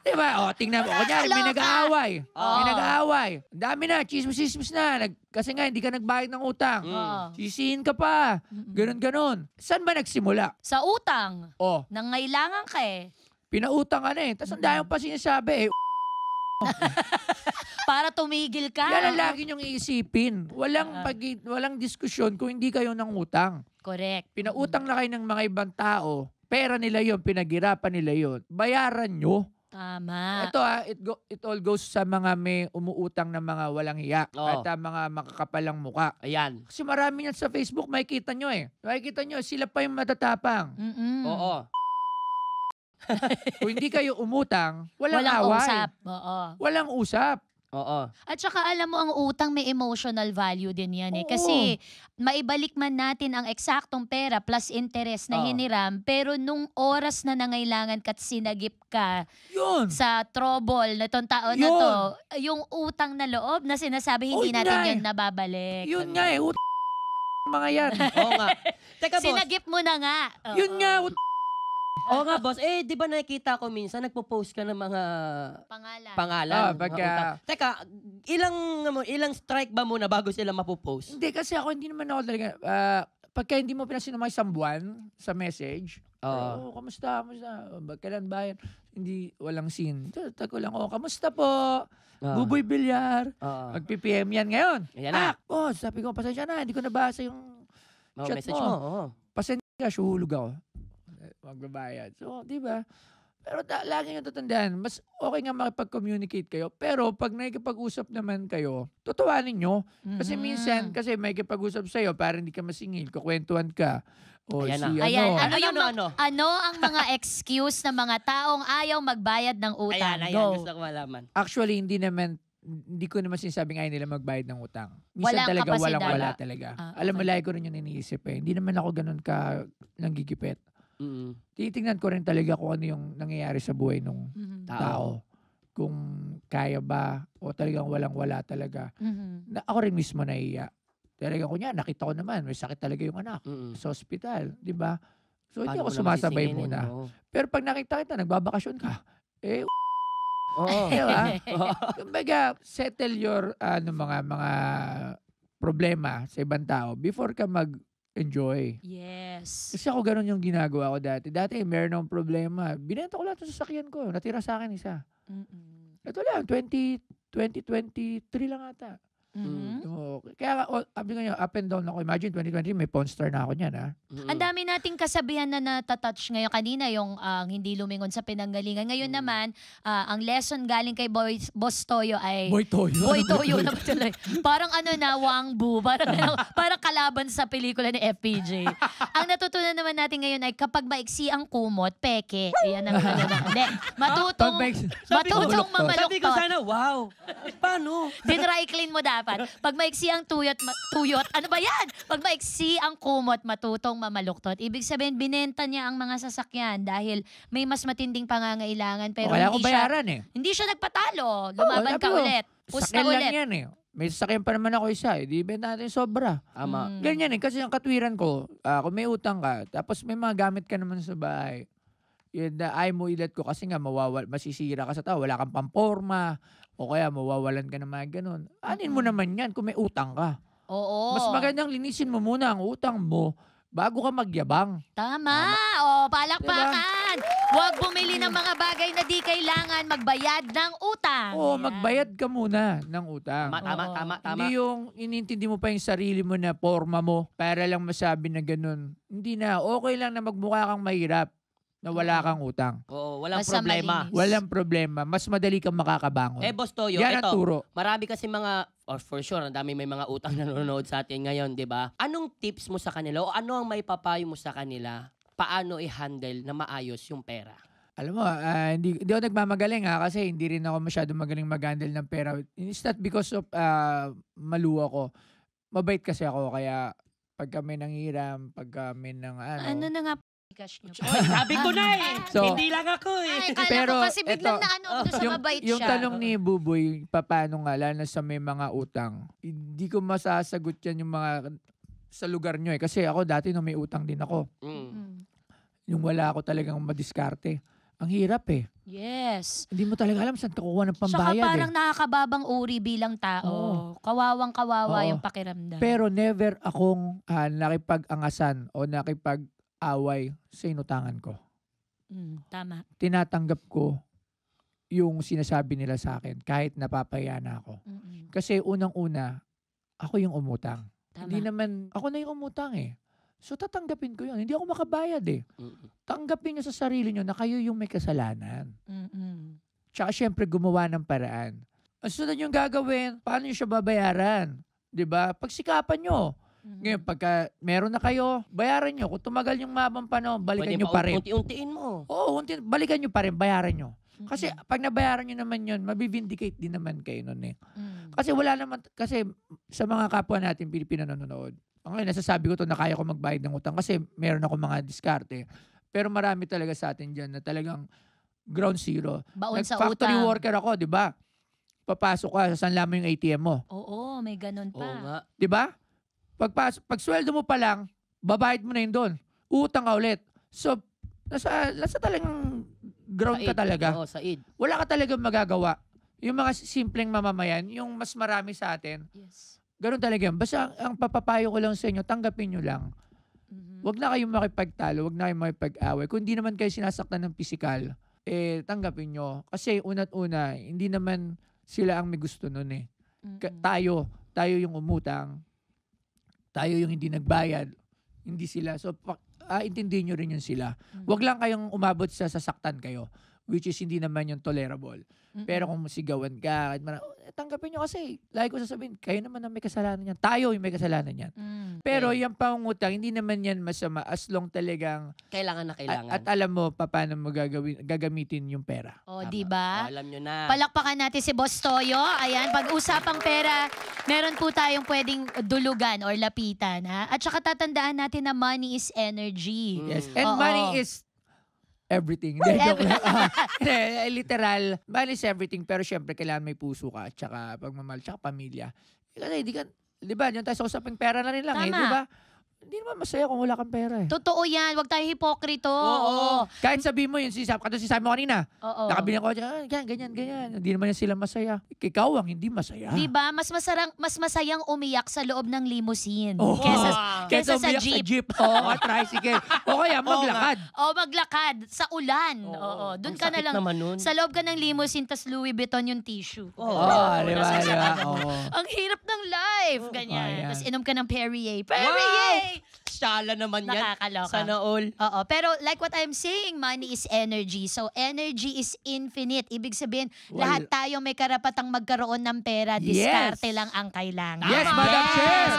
Diba? O, tingnan mo. Kunyari, may nag-aaway. May nag-aaway. Ang dami na, chismis na. Kasi nga, hindi ka nagbayad ng utang. Sisihin ka pa. Ganon. Saan ba nagsimula? Sa utang. O, Nangailangan ka eh. pinautang ka na eh. Tapos ang dami pa sinasabi eh. Para tumigil ka. Yan ang lagi niyong iisipin. Walang diskusyon kung hindi kayo nang utang. Correct. Pinautang na kayo ng mga ibang tao. Pera nila yon, pinaghirapan nila yon. Bayaran nyo. Tama. Ito it all goes sa mga may umuutang na mga walang hiya. At mga makakapalang muka. Ayan. Kasi marami yan sa Facebook, makikita nyo eh. Makikita nyo, sila pa yung matatapang. Oo. Kung hindi kayo umutang, walang away. Usap. Oo. Walang usap. Oo. At saka alam mo, ang utang may emotional value din yan eh. Oo. Kasi maibalik man natin ang eksaktong pera plus interest na hiniram, pero nung oras na nangailangan ka't sinagip ka Yun. sa trouble na itong taon na to, yung utang na loob na sinasabi, hindi natin yun nababalik. Yun nga eh. Mga yan. Oo nga. Teka, boss. Sinagip mo na nga. Yun nga. Oo nga, boss. Eh, di ba nakikita ko minsan, nagpo-post ka ng mga pangalan. Teka, ilang strike ba muna bago sila mapopost? Hindi, kasi ako hindi naman ako talaga, pagka hindi mo pinasinumay isang buwan sa message, kamusta? Kailan ba yan? Hindi, walang scene. Tako lang, kamusta po? Buboy Bilyar. Mag-PPM yan ngayon. Ayan na. Boss, sabi ko, pasensya na, hindi ko nabasa yung chat message mo. Pasensya ka, suhulog ako. Magbabayad. So, di ba? Pero lagi nyo tatandaan, mas okay nga makipag-communicate kayo. Pero pag nakikipag-usap naman kayo, tutuwanin nyo. Kasi minsan, kasi may kipag-usap sa'yo, para hindi ka masingil, kukwentuhan ka. O Ayan si Ano ang mga excuse ng mga taong ayaw magbayad ng utang? Ayan, gusto ko malaman. Actually, hindi ko naman sinasabing ayaw nila magbayad ng utang. Minsan Walang talaga, kapasidad. wala talaga. Alam mo, lagi ko rin yung iniisip eh. Hindi naman ako ganun ka nanggigipit. Titingnan ko rin talaga kung ano yung nangyayari sa buhay ng tao. Kung kaya ba o talagang walang-wala talaga. Ako rin mismo nahiya. Talaga ko niya, nakita ko naman, may sakit talaga yung anak sa ospital. Di ba? So, hindi ako sumasabay muna. Pero pag nakita kita, nagbabakasyon ka, di ba? Kumbaga, settle your mga problema sa ibang tao before ka mag-enjoy. Yes. Kasi ako ganun yung ginagawa ko dati. Dati, meron akong problema. Binenta ko lahat ng sasakyan ko. Natira sa akin isa. Ito lang, 2023 lang ata. Kaya sabi ko up and down ako. Imagine 2020 may pawn star na ako niyan, ha? Ang dami nating kasabihan na natatouch ngayon. Kanina yung hindi lumingon sa pinanggalingan. Ngayon naman, ang lesson galing kay Boss Toyo ay Boy Toyo. Boy Toyo na tuloy. Parang Wang Bu. Parang kalaban sa pelikula ni FPJ. Ang natutunan naman natin ngayon ay kapag maiksi ang kumot, peke. Ayan ang hindi. Matutong mamaluktot. Sabi ko sana, wow. Paano? Dinry clean mo dapat. Pag maiksi ang tuyot, ano ba yan? Pag maiksi ang kumot, matutong mamaluktot. Ibig sabihin, binenta niya ang mga sasakyan dahil may mas matinding pangangailangan. Pero kaya ko bayaran hindi siya nagpatalo. Lumaban ka ulit. Pusta sakyan ulit. lang yan eh. May sasakyan pa naman ako isa eh. Di benta natin sobra. Ganyan eh. Kasi yung katwiran ko, kung may utang ka, tapos may mga gamit ka naman sa bahay, ayaw mo ilat ko kasi nga masisira ka sa tao. Wala kang pamporma. O kaya mawawalan ka ng mga ganun. Anin mo naman yan kung may utang ka. Oo. Mas magandang linisin mo muna ang utang mo bago ka magyabang. Tama. Palakpakan. Huwag bumili ng mga bagay na di kailangan magbayad ng utang. Magbayad ka muna ng utang. Tama. Hindi yung inintindi mo pa yung sarili mo na forma mo para lang masabi na ganun. Hindi na. Okay lang na magmukha kang mahirap na wala kang utang. Oo, walang Basta problema. malinis. Walang problema. Mas madali kang makakabangon. Boss Toyo, yan ang turo. Marami kasi for sure, ang dami may mga utang na nanonood sa atin ngayon, di ba? Anong tips mo sa kanila o ano ang may papayo mo sa kanila paano i-handle na maayos yung pera? Alam mo, hindi ako nagmamagaling kasi hindi rin ako masyado magaling mag-handle ng pera. It's not because of maluwa ko. Mabait kasi ako, kaya pag kami nanghiram, pag kami ng Ano na nga cash nyo? Sabi ko na eh. Hindi lang ako eh. Ay, kala Pero ko kasi biglang sa mabait siya. Yung tanong ni Buboy, paano nga, lalo na sa may mga utang, hindi ko masasagot yan yung mga sa lugar nyo eh. Kasi ako dati nung may utang din ako. Yung wala ako talagang madiskarte. Ang hirap eh. Yes. Hindi mo talaga alam saan ka kukuha ng Saka pambayad parang nakakababang uri bilang tao. Kawawang-kawawa Oo. yung pakiramdam. Pero never akong nakipag-angasan o nakipag-away sa inutangan ko. Tama. Tinatanggap ko yung sinasabi nila sa akin kahit napapaya na ako. Kasi unang-una, ako yung umutang. Tama. Hindi naman, ako na yung umutang eh. So tatanggapin ko yun. Hindi ako makabayad eh. Tanggapin nyo sa sarili nyo na kayo yung may kasalanan. Tsaka syempre gumawa ng paraan. Ang sunod yung gagawin, paano nyo siya babayaran? 'Di ba? Pagsikapan nyo. Ngayon, pagka meron na kayo, bayaran nyo. Kung tumagal yung mabang panahon, balikan nyo pa rin. Unti-untiin mo. Oo, balikan nyo pa rin, bayaran nyo. Kasi pag nabayaran nyo naman yun, mabivindicate din naman kayo nun eh. Kasi wala naman, kasi sa mga kapwa natin Pilipino nanonood, ngayon nasasabi ko to na kaya ko magbayad ng utang kasi meron ako mga diskarte. Pero marami talaga sa atin dyan na talagang ground zero. Baon sa Factory utang. worker ako, di ba? Papasok ka, sasanla mo yung ATM mo. Oo, may ganun pa. Oo nga. Di ba? Pag sweldo mo pa lang, babayad mo na yun doon. Utang ka ulit. So, nasa talagang ground ka talaga. Oo, said. Wala ka talagang magagawa. Yung mga simpleng mamamayan, yung mas marami sa atin, Yes. ganun talaga yan. Basta ang papapayo ko lang sa inyo, tanggapin nyo lang. Huwag na kayong makipagtalo, huwag na kayong makipag-away. Kung hindi naman kayo sinasaktan ng pisikal, tanggapin nyo. Kasi una't una, hindi naman sila ang may gusto nun eh. Tayo yung umutang. Tayo yung hindi nagbayad. Hindi sila. So, intindihin nyo rin yun sila. Huwag lang kayong umabot sa sasaktan kayo. Which is hindi naman yung tolerable. Pero kung sigawan ka, tanggapin nyo kasi, lagi ko sasabihin, kayo naman ang may kasalanan yan. Tayo yung may kasalanan yan. Pero yung pangungutang, hindi naman yan masama as long talagang Kailangan na kailangan. At alam mo paano mo gagamitin yung pera. O, di ba? Alam nyo na. Palakpakan natin si Boss Toyo. Ayan, pag-usapang pera, meron po tayong pwedeng dulugan or lapitan. Ha? At saka tatandaan natin na money is energy. Yes. And Oo. money is everything. Hindi, joke lang. Literal, money is everything. Pero syempre, kailangan may puso ka. At saka pagmamahal, tsaka pamilya. Kasi di ka, di ba, yun tayo sa usaping pera na rin lang. Tama. Di ba? Hindi naman masaya kung wala kang pera eh. Totoo yan. Huwag tayo hipokrito. Oo. Kahit sabihin mo yun, katulad sinasabi mo kanina, Oo. nakabilang ko, ganyan. Hindi naman yan sila masaya. Ikaw ang hindi masaya. Di ba? Mas masayang umiyak sa loob ng limousine Oo. kesa sa umiyak jeep. Oo, tricycle. O kaya maglakad. O maglakad sa ulan. Oo. Doon Ang ka na sakit lang. naman nun. Sa loob ka ng limousine, tas Louis Vuitton yung tissue. Oo, di ba? Oo. Ang hirap ng life. Ganyan. Ayan. Tapos inom ka ng Perrier. Perrier! Shala naman yan. Nakakaloka. Sana all. Oo. Pero like what I'm saying, money is energy. So energy is infinite. Ibig sabihin, lahat tayo may karapatang magkaroon ng pera. Yes. Diskarte lang ang kailangan. Yes, Madam Chair!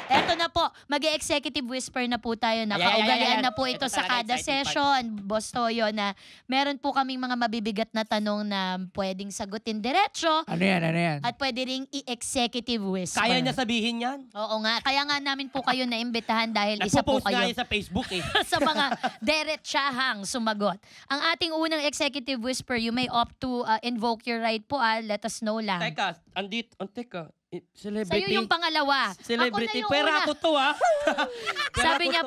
Eto na po, mag-executive whisper na po tayo. Nakaugalian na po ito sa kada session, Boss Toyo, na meron po kaming mga mabibigat na tanong na pwedeng sagutin diretso Ano yan? at pwede ring i-executive whisper. Kaya niya sabihin yan? Oo nga. Kaya nga namin po kayo naimbitahan dahil isa po Nagpo-post nga kayo yan sa Facebook eh. sa mga diretsahang sumagot. Ang ating unang executive whisper, you may opt to invoke your right po. Let us know lang. Teka, teka. Celebrity. Sa'yo yung pangalawa. Celebrity. Ako na yung Pwera una. ako to ah. Sabi niya,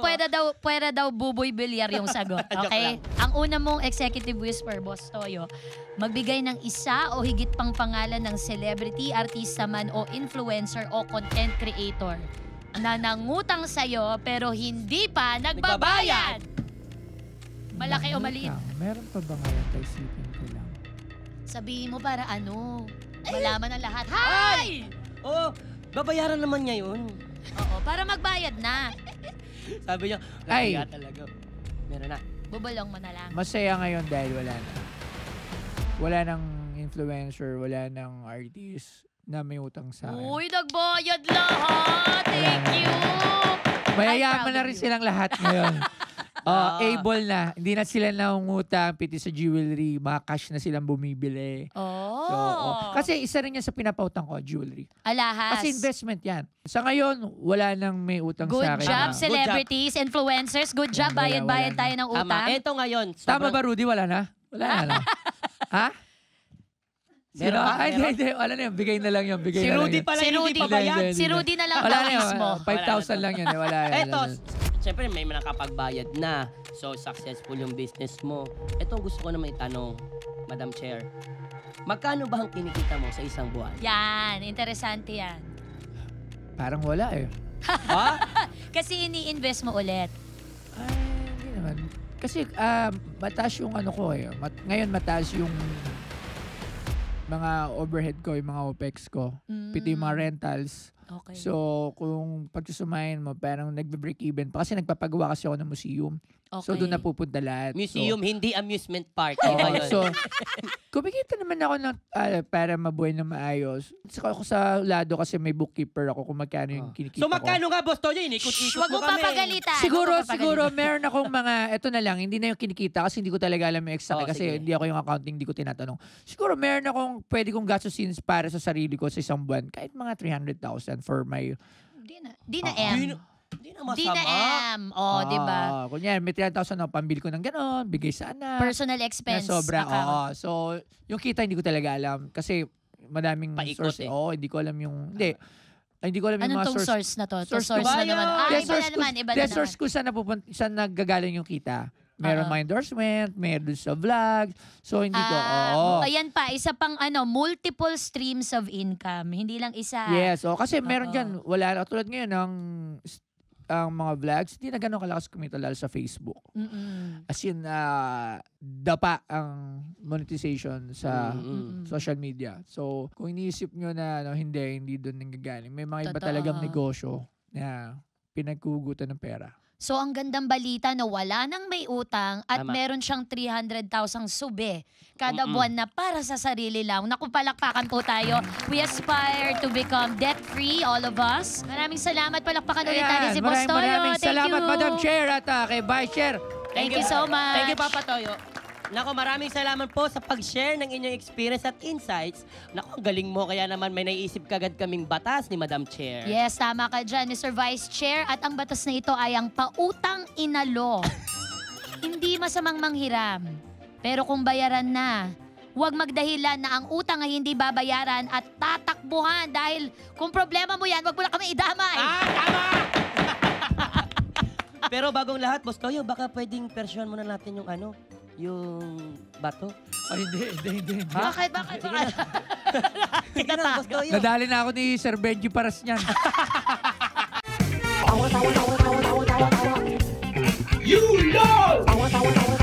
pwera daw Buboy Villar yung sagot. Okay? Ang una mong executive whisper, Boss Toyo, magbigay ng isa o higit pang pangalan ng celebrity, artista man o influencer o content creator na nangutang sa'yo pero hindi pa nagbabayad. Malaki o maliit? Meron pa ba ngayon? Isipin ko lang. Sabihin mo para ano? Malaman ng lahat. Hi! Oh, babayaran naman niya yun. Oo, para magbayad na. Sabi niya, Ay. kaya talaga. Meron na. Bubulong mo na lang. Masaya ngayon dahil wala na. Wala nang influencer, wala nang artist na may utang sa akin. Uy, nagbayad lahat. Thank you. Mayayaman proud na of rin you. silang lahat ngayon. Able na. Hindi na sila nangungutang, piti sa jewelry, mga cash na silang bumibili. Oh. So, kasi isa rin yan sa pinapautang ko, jewelry. Alahas. Kasi investment yan. Sa ngayon, wala nang may utang Good sa akin. job, na- celebrities, influencers. Good job, Wala bayad-bayad na. tayo ng Tama. utang. Ito ngayon. Tama ba, Rudy? Wala na? Wala na. Ha? Sino? Meron ba? Ay, hindi. Wala na yun. Bigay na lang yun. Bigay Si na lang Rudy yun. pala Si hindi Rudy. pa bayad. Hindi. Si Rudy na lang Wala daw na yun. mismo. 5,000 lang yun. Wala yan. Ito, Siyempre, may nakapagbayad na. So, successful yung business mo. Ito ang gusto ko naman itanong, Madam Chair. Magkano ba ang kinikita mo sa isang buwan? Yan, interesante yan. Parang wala eh. Ha? Kasi ini-invest mo ulit. Ay, hindi naman. Kasi mataas yung ano ko eh. Ngayon mataas yung mga overhead ko, yung mga OPEX ko. Pito yung mga rentals. Okay. So, kung pagsusumahin mo, parang nagbe-break even pa. Kasi nagpapagawa kasi ako ng museum. Okay. So, doon napupunta lahat. Museum, hindi amusement park. So, Iba yun. so, kumikita naman ako ng, para mabuhay na maayos. Saka ako sa lado kasi may bookkeeper ako kung magkano yung kinikita So, magkano nga, Boss Toyo? Inikot-ikot Huwag mo mo kami. papagalitan. Siguro, Huwag mo papagalitan. meron akong mga, eto na lang, hindi na yung kinikita kasi hindi ko talaga alam yung exact. Oh, Kasi sige. hindi ako yung accounting, hindi ko tinatanong. Siguro, meron akong pwede kong gastusin para sa sarili ko sa isang buwan. Kahit mga 300,000 for my... Di na M. Hindi na masama. Di na M. O, di ba? Kunyari, may 300,000 ako, pambili ko ng gano'n, bigay sa anak. Personal expense Na sobra, account. oo. So, yung kita hindi ko talaga alam. Kasi madaming Paikot source. eh. Oo, hindi ko alam yung... Hindi. Hindi ko alam yung Anong mga tong source na to? To source na naman. Iba na naman, iba na naman. source ko saan naggagaling yung kita. Meron mga endorsement, meron sa vlog. So, hindi ko, Ayan pa, isa pang multiple streams of income. Hindi lang isa. Yes, kasi meron dyan, wala, tulad ngayon, ang mga vlogs, hindi na ganun kalakas kumita lalo sa Facebook. As in, dapa ang monetization sa social media. So, kung iniisip nyo na hindi doon nanggagaling. May mga iba Totoo. talagang negosyo na pinagkugutan ng pera. So, ang gandang balita na wala nang may utang at Tama. meron siyang 300,000 sube kada buwan na para sa sarili lang. Naku, palakpakan po tayo. We aspire to become debt-free, all of us. Maraming salamat. Palakpakan ulit natin si Boss Toyo. Maraming Thank salamat, you. Madam Chair at kay Vice Chair. Thank you so much. Thank you, Papa Toyo. Nako, maraming salamat po sa pag-share ng inyong experience at insights. Nako, ang galing mo. Kaya naman may naisip kagad kaming batas ni Madam Chair. Yes, tama ka dyan, Mr. Vice Chair. At ang batas na ito ay ang pautang inalo. Hindi masamang manghiram. Pero kung bayaran na, huwag magdahilan na ang utang ay hindi babayaran at tatakbuhan dahil kung problema mo yan, huwag mo na kami idamay. Tama! Pero bagong lahat, Boss Toyo, baka pwedeng persyon muna natin yung yung bato. Ay, hindi. Bakit? Sige na, Boss Toyo. Nadali na ako ni Sir Benji Paras niyan. You know!